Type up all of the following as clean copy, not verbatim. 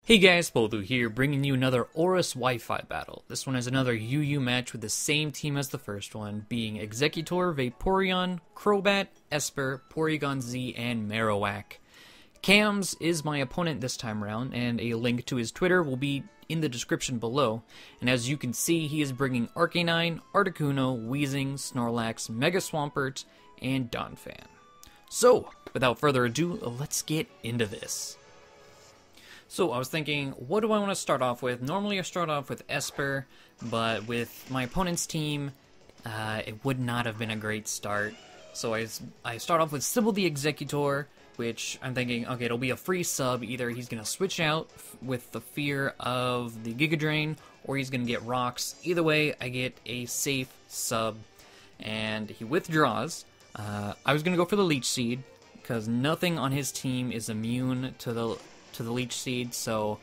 Hey guys, Poledoo here, bringing you another ORAS Wi-Fi battle. This one is another UU match with the same team as the first one, being Executor, Vaporeon, Crobat, Esper, Porygon Z, and Marowak. Camz is my opponent this time around, and a link to his Twitter will be in the description below. And as you can see, he is bringing Arcanine, Articuno, Weezing, Snorlax, Mega Swampert, and Donphan. So, without further ado, let's get into this. So I was thinking, what do I want to start off with? Normally I start off with Esper, but with my opponent's team, it would not have been a great start. So I start off with Sybil the Executor, which I'm thinking, okay, it'll be a free sub. Either he's going to switch out with the fear of the Giga Drain, or he's going to get rocks. Either way, I get a safe sub, and he withdraws. I was going to go for the Leech Seed, because nothing on his team is immune to the Leech Seed, so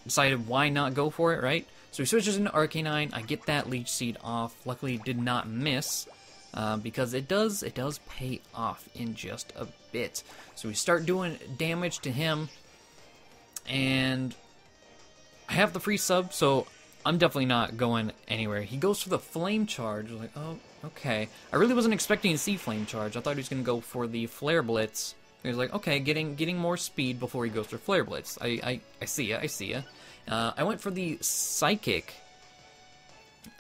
decided why not go for it, right? So he switches into Arcanine, I get that Leech Seed off, luckily did not miss, because it does pay off in just a bit. So we start doing damage to him, and I have the free sub, so I'm definitely not going anywhere. He goes for the Flame Charge, like, oh, okay. I really wasn't expecting to see Flame Charge, I thought he was going to go for the Flare Blitz. He was like, okay, getting more speed before he goes for Flare Blitz. I see ya. I went for the Psychic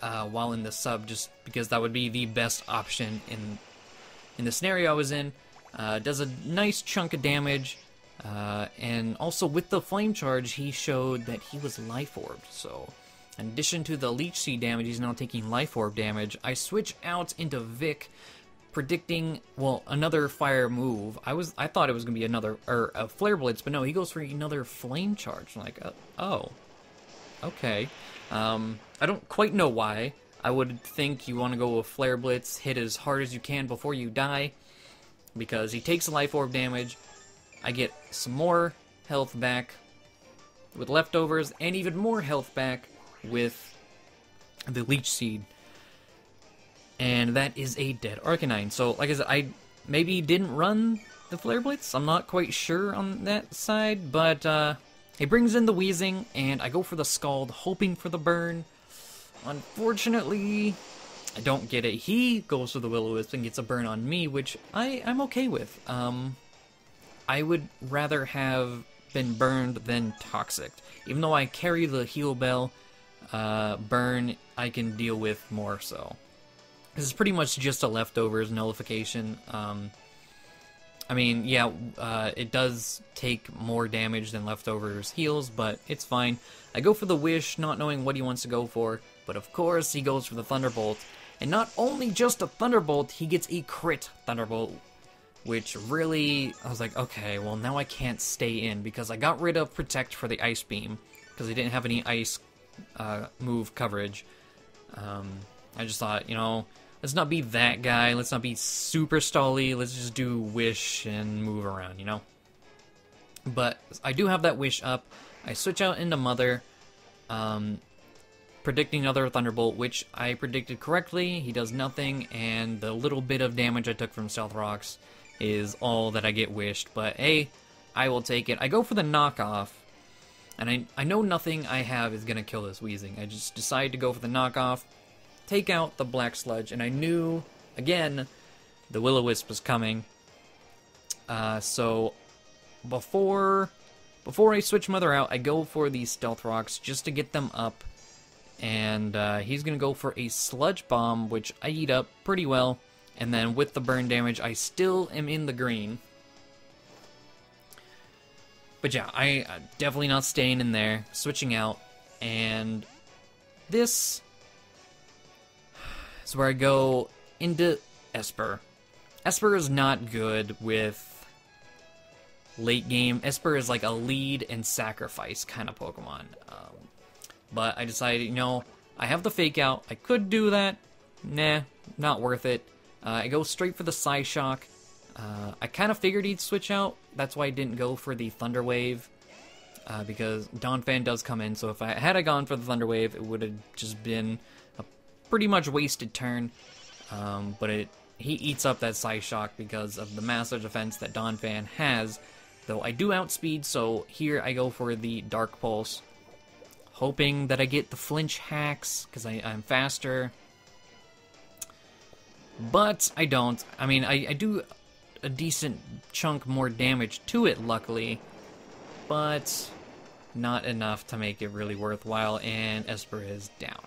while in the sub, just because that would be the best option in the scenario I was in. Does a nice chunk of damage, and also with the Flame Charge, he showed that he was Life Orbed. So, in addition to the Leech Seed damage, he's now taking Life Orb damage. I switch out into Vic, predicting, well, another fire move. I thought it was gonna be a Flare Blitz, but no, he goes for another Flame Charge. I'm like, oh, okay. I don't quite know why. I would think you want to go with Flare Blitz, hit as hard as you can before you die, because he takes Life Orb damage. I get some more health back with leftovers, and even more health back with the Leech Seed. And that is a dead Arcanine. So, like I said, I maybe didn't run the Flare Blitz. I'm not quite sure on that side, but he brings in the Weezing, and I go for the Scald, hoping for the burn. Unfortunately, I don't get it. He goes for the Will-O-Wisp and gets a burn on me, which I'm okay with. I would rather have been burned than Toxic. Even though I carry the Heal Bell, burn I can deal with more so. This is pretty much just a leftovers nullification. I mean, yeah, it does take more damage than leftovers heals, but it's fine. I go for the Wish, not knowing what he wants to go for, but of course he goes for the Thunderbolt. And not only just a Thunderbolt, he gets a crit Thunderbolt, which really, I was like, okay, well now I can't stay in, because I got rid of Protect for the Ice Beam, because he didn't have any Ice move coverage. I just thought, you know, let's not be that guy, let's not be super stally, let's just do Wish and move around, you know? But I do have that Wish up. I switch out into Mother, predicting another Thunderbolt, which I predicted correctly. He does nothing, and the little bit of damage I took from Stealth Rocks is all that I get wished. But hey, I will take it. I go for the knockoff, and I know nothing I have is going to kill this Weezing. I just decide to go for the knockoff, take out the Black Sludge, and I knew, again, the Will-O-Wisp was coming. So before I switch Mother out, I go for these Stealth Rocks just to get them up. And he's going to go for a Sludge Bomb, which I eat up pretty well. And then with the burn damage, I still am in the green. But yeah, I'm definitely not staying in there. Switching out. And this is where I go into Esper. Esper is not good with late game. Esper is like a lead and sacrifice kind of Pokemon. But I decided, you know, I have the Fake Out. I could do that. Nah, not worth it. I go straight for the Psyshock. I kind of figured he'd switch out. That's why I didn't go for the Thunder Wave. Because Donphan does come in. So if I had gone for the Thunder Wave, it would have just been a pretty much wasted turn. But he eats up that Psyshock because of the massive defense that Donphan has. Though I do outspeed, so here I go for the Dark Pulse. Hoping that I get the flinch hacks, because I'm faster. But I don't. I mean, I do a decent chunk more damage to it, luckily. But not enough to make it really worthwhile, and Esper is down.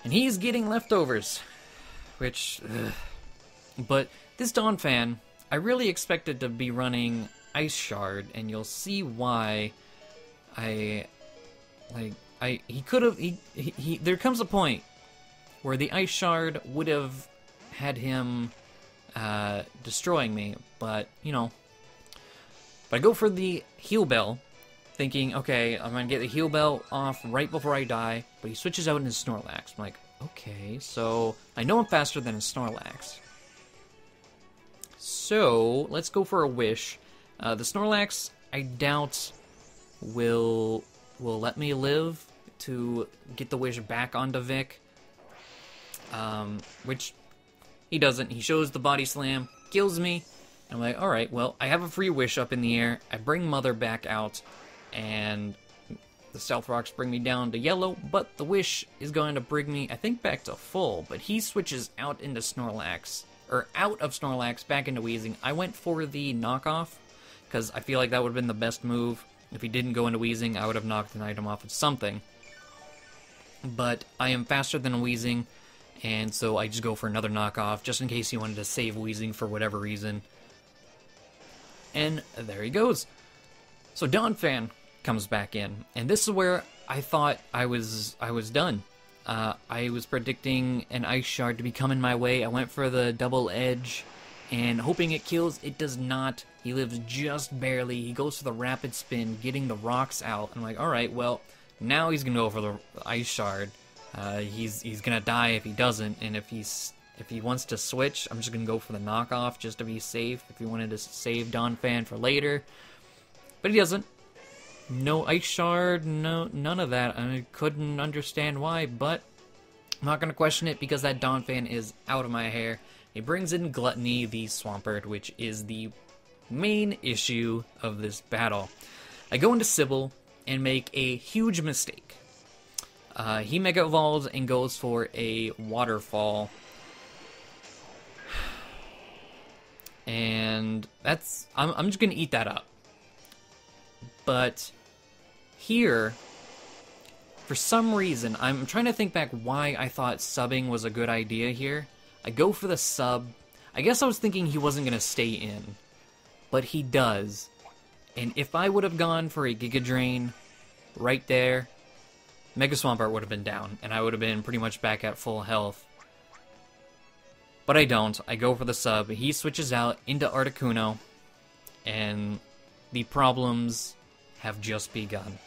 And he's getting leftovers, which... ugh. But this Dawn Fan, I really expected to be running Ice Shard, and you'll see why he could have, there comes a point where the Ice Shard would have had him destroying me, but, you know. But I go for the Heal Bell, thinking, okay, I'm gonna get the Heal Bell off right before I die, but he switches out into Snorlax. I'm like, okay, so I know I'm faster than a Snorlax. So, let's go for a Wish. The Snorlax, I doubt, will let me live to get the Wish back onto Vic. Which he doesn't. He shows the Body Slam, kills me. And I'm like, alright, well, I have a free Wish up in the air. I bring Mother back out, and the Stealth Rocks bring me down to yellow, but the Wish is going to bring me, I think, back to full. But he switches out into Snorlax, or out of Snorlax, back into Weezing. I went for the knockoff, because I feel like that would have been the best move. If he didn't go into Weezing, I would have knocked an item off of something. But I am faster than Weezing, and so I just go for another knockoff, just in case he wanted to save Weezing for whatever reason. And there he goes. So Dawn Fan comes back in, and this is where I thought I was done. I was predicting an Ice Shard to be coming my way. I went for the double edge, and hoping it kills. It does not. He lives just barely. He goes for the Rapid Spin, getting the rocks out. I'm like, alright, well, now he's gonna go for the Ice Shard. He's gonna die if he doesn't, and if he wants to switch, I'm just gonna go for the knockoff just to be safe. If he wanted to save Dawn Fan for later, but he doesn't. No Ice Shard, no, none of that. I couldn't understand why, but I'm not gonna question it because that Dawn Fan is out of my hair. He brings in Gluttony, the Swampert, which is the main issue of this battle. I go into Sybil and make a huge mistake. He Mega Evolves and goes for a Waterfall. And that's... I'm just gonna eat that up. But here, for some reason, I'm trying to think back why I thought subbing was a good idea here. I go for the sub. I guess I was thinking he wasn't gonna stay in, but he does. And if I would have gone for a Giga Drain right there, Mega Swampert would have been down, and I would have been pretty much back at full health. But I don't. I go for the sub. He switches out into Articuno, and the problems have just begun.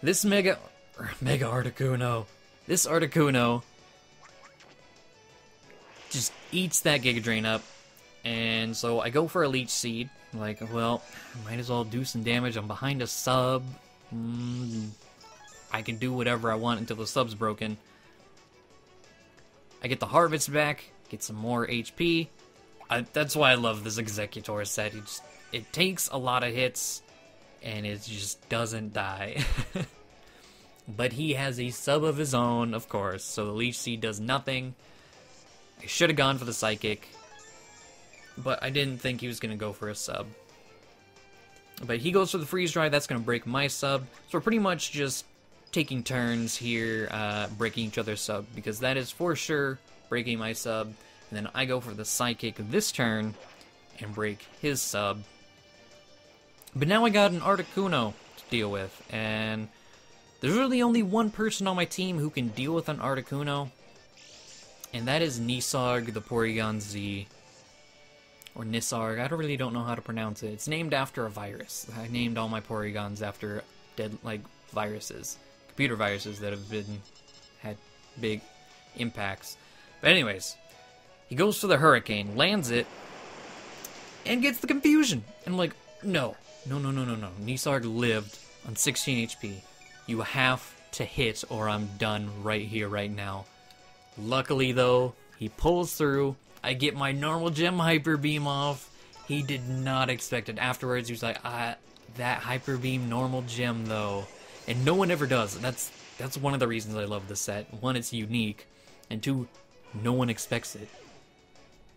This Mega Articuno. This Articuno just eats that Giga Drain up, and so I go for a Leech Seed. Like, well, I might as well do some damage. I'm behind a sub. I can do whatever I want until the sub's broken. I get the Harvest back, get some more HP. That's why I love this Executor set. It takes a lot of hits, and it just doesn't die. But he has a sub of his own, of course, so the Leech Seed does nothing. I should have gone for the Psychic, but I didn't think he was going to go for a sub. But he goes for the Freeze Dry, that's going to break my sub. So we're pretty much just taking turns here, breaking each other's sub, because that is for sure breaking my sub. And then I go for the Psychic this turn and break his sub. But now I got an Articuno to deal with, and there's really only one person on my team who can deal with an Articuno, and that is Nisarg, the Porygon Z. Or Nisarg, I really don't know how to pronounce it. It's named after a virus. I named all my Porygons after viruses. Computer viruses that have had big impacts. But anyways, he goes for the Hurricane, lands it, and gets the Confusion. And I'm like, no. Nisarg lived on 16 HP. You have to hit or I'm done right here, right now. Luckily though, he pulls through. I get my normal gem Hyper Beam off, He did not expect it. Afterwards, he was like, that Hyper Beam normal gem, though. And no one ever does. That's one of the reasons I love this set. One, it's unique. And two, no one expects it.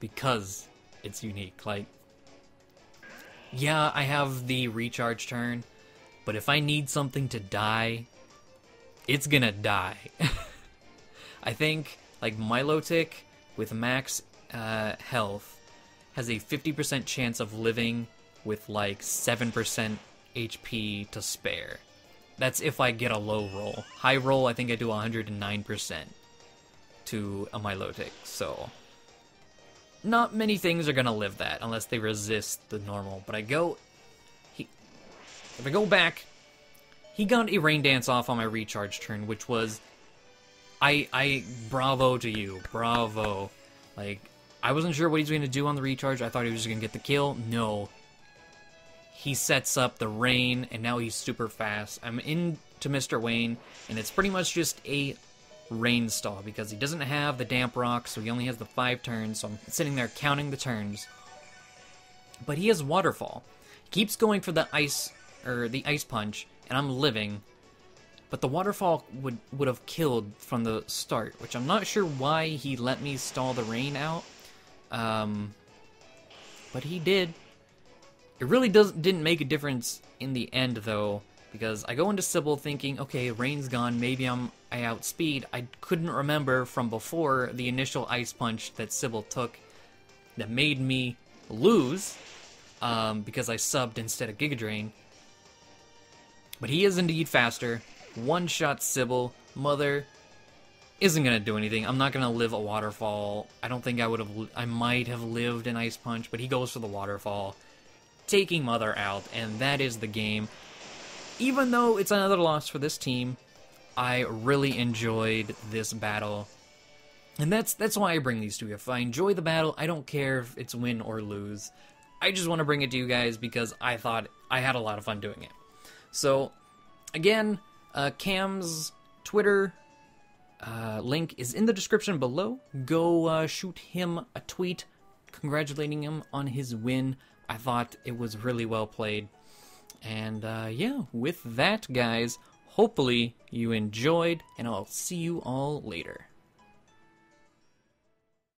Because it's unique. Like, yeah, I have the recharge turn, but if I need something to die, it's gonna die. I think, like, Milotic with max health has a 50% chance of living with, like, 7% HP to spare. That's if I get a low roll. High roll, I think I do 109% to a Milotic, so not many things are gonna live that unless they resist the normal. But if I go back, he got a Rain Dance off on my recharge turn, which was, I bravo to you, bravo. Like, I wasn't sure what he's gonna do on the recharge. I thought he was just gonna get the kill. No, he sets up the rain, and now he's super fast. I'm into Mr. Wayne, and it's pretty much just a rain stall because he doesn't have the damp rock, so he only has the 5 turns. So I'm sitting there counting the turns. But he has waterfall. He keeps going for the ice punch, and I'm living. But the waterfall would have killed from the start, which I'm not sure why he let me stall the rain out. But he did. It really didn't make a difference in the end, though, because I go into Sybil thinking, okay, rain's gone, maybe I outspeed. I couldn't remember from before the initial ice punch that Sybil took that made me lose, because I subbed instead of Giga Drain. But he is indeed faster. One-shot Sybil. Mother isn't gonna do anything. I'm not gonna live a waterfall. I don't think I might have lived an ice punch, but he goes for the waterfall, taking Mother out, and that is the game. Even though it's another loss for this team, I really enjoyed this battle. And that's why I bring these to you. If I enjoy the battle, I don't care if it's win or lose. I just want to bring it to you guys because I thought I had a lot of fun doing it. So, again, Cam's Twitter link is in the description below. Go shoot him a tweet congratulating him on his win. I thought it was really well played. And yeah, with that, guys, hopefully you enjoyed, and I'll see you all later.